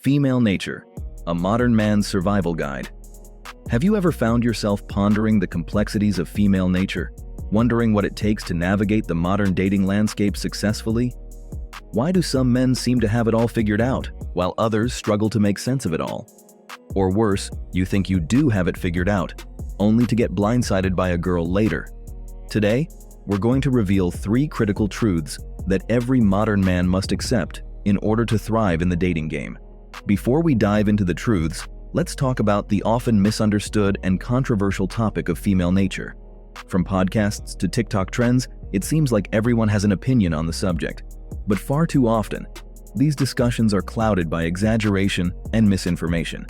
Female Nature, a modern man's survival guide. Have you ever found yourself pondering the complexities of female nature, wondering what it takes to navigate the modern dating landscape successfully? Why do some men seem to have it all figured out, while others struggle to make sense of it all? Or worse, you think you do have it figured out, only to get blindsided by a girl later. Today, we're going to reveal 3 critical truths that every modern man must accept in order to thrive in the dating game. Before we dive into the truths, let's talk about the often misunderstood and controversial topic of female nature. From podcasts to TikTok trends, it seems like everyone has an opinion on the subject. But far too often, these discussions are clouded by exaggeration and misinformation.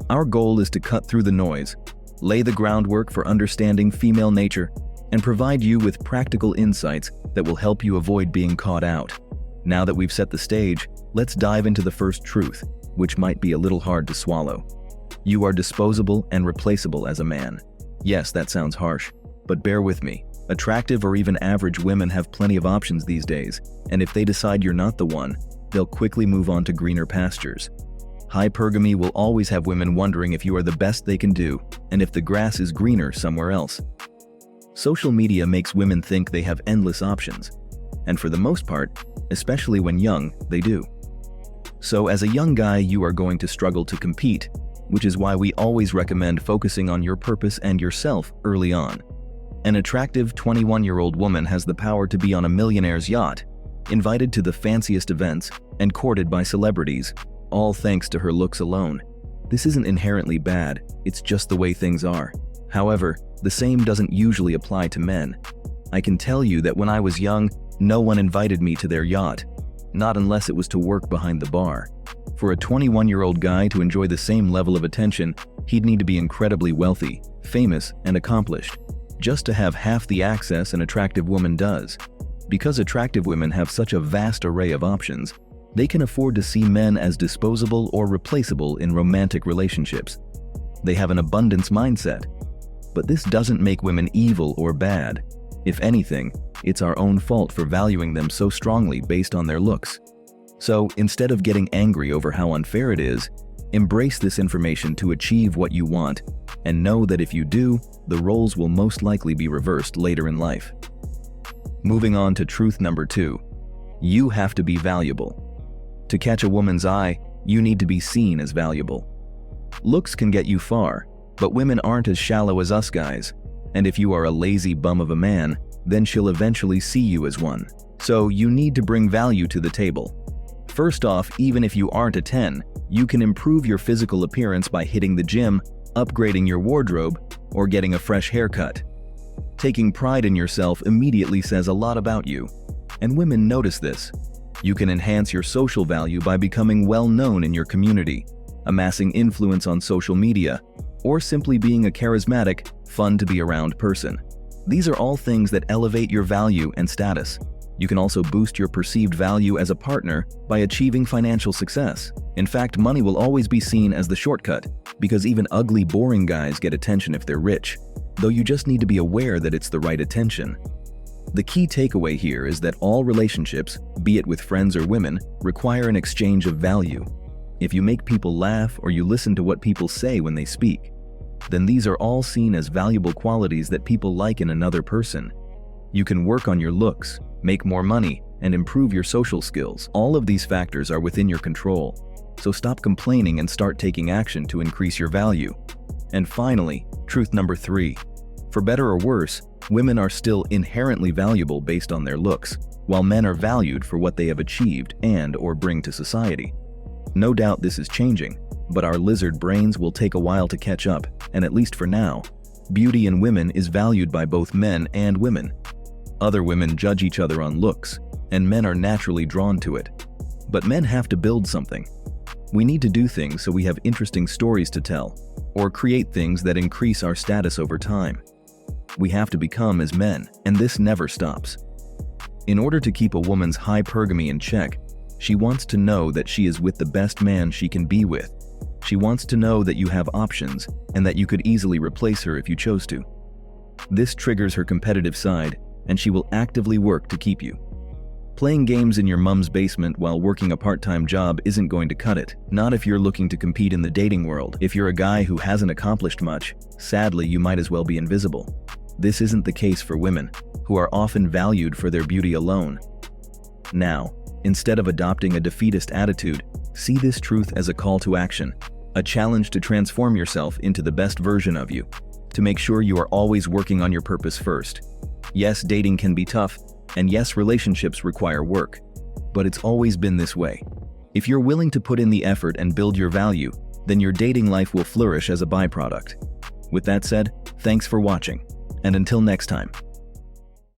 Our goal is to cut through the noise, lay the groundwork for understanding female nature, and provide you with practical insights that will help you avoid being caught out. Now that we've set the stage, let's dive into the first truth, which might be a little hard to swallow. You are disposable and replaceable as a man. Yes, that sounds harsh, but bear with me. Attractive or even average women have plenty of options these days, and if they decide you're not the one, they'll quickly move on to greener pastures. Hypergamy will always have women wondering if you are the best they can do, and if the grass is greener somewhere else. Social media makes women think they have endless options, and for the most part, especially when young, they do. So as a young guy, you are going to struggle to compete, which is why we always recommend focusing on your purpose and yourself early on. An attractive 21-year-old woman has the power to be on a millionaire's yacht, invited to the fanciest events, and courted by celebrities, all thanks to her looks alone. This isn't inherently bad, it's just the way things are. However, the same doesn't usually apply to men. I can tell you that when I was young, no one invited me to their yacht, not unless it was to work behind the bar. For a 21-year-old guy to enjoy the same level of attention, he'd need to be incredibly wealthy, famous, and accomplished, just to have half the access an attractive woman does. Because attractive women have such a vast array of options, they can afford to see men as disposable or replaceable in romantic relationships. They have an abundance mindset. But this doesn't make women evil or bad. If anything, it's our own fault for valuing them so strongly based on their looks. So instead of getting angry over how unfair it is, embrace this information to achieve what you want, and know that if you do, the roles will most likely be reversed later in life. Moving on to truth number 2. You have to be valuable. To catch a woman's eye, you need to be seen as valuable. Looks can get you far, but women aren't as shallow as us guys, and if you are a lazy bum of a man, then she'll eventually see you as one. So you need to bring value to the table. First off, even if you aren't a 10, you can improve your physical appearance by hitting the gym, upgrading your wardrobe, or getting a fresh haircut. Taking pride in yourself immediately says a lot about you, and women notice this. You can enhance your social value by becoming well known in your community, amassing influence on social media, or simply being a charismatic, fun-to-be-around person. These are all things that elevate your value and status. You can also boost your perceived value as a partner by achieving financial success. In fact, money will always be seen as the shortcut, because even ugly, boring guys get attention if they're rich, though you just need to be aware that it's the right attention. The key takeaway here is that all relationships, be it with friends or women, require an exchange of value. If you make people laugh or you listen to what people say when they speak, then these are all seen as valuable qualities that people like in another person. You can work on your looks, make more money, and improve your social skills. All of these factors are within your control, so stop complaining and start taking action to increase your value. And finally, truth number 3. For better or worse, women are still inherently valuable based on their looks, while men are valued for what they have achieved and/or bring to society. No doubt this is changing, but our lizard brains will take a while to catch up, and at least for now, beauty in women is valued by both men and women. Other women judge each other on looks, and men are naturally drawn to it. But men have to build something. We need to do things so we have interesting stories to tell, or create things that increase our status over time. We have to become as men, and this never stops. In order to keep a woman's hypergamy in check, she wants to know that she is with the best man she can be with. She wants to know that you have options, and that you could easily replace her if you chose to. This triggers her competitive side, and she will actively work to keep you. Playing games in your mom's basement while working a part-time job isn't going to cut it, not if you're looking to compete in the dating world. If you're a guy who hasn't accomplished much, sadly you might as well be invisible. This isn't the case for women, who are often valued for their beauty alone. Now, instead of adopting a defeatist attitude, see this truth as a call to action, a challenge to transform yourself into the best version of you, to make sure you are always working on your purpose first. Yes, dating can be tough, and yes, relationships require work, but it's always been this way. If you're willing to put in the effort and build your value, then your dating life will flourish as a byproduct. With that said, thanks for watching, and until next time.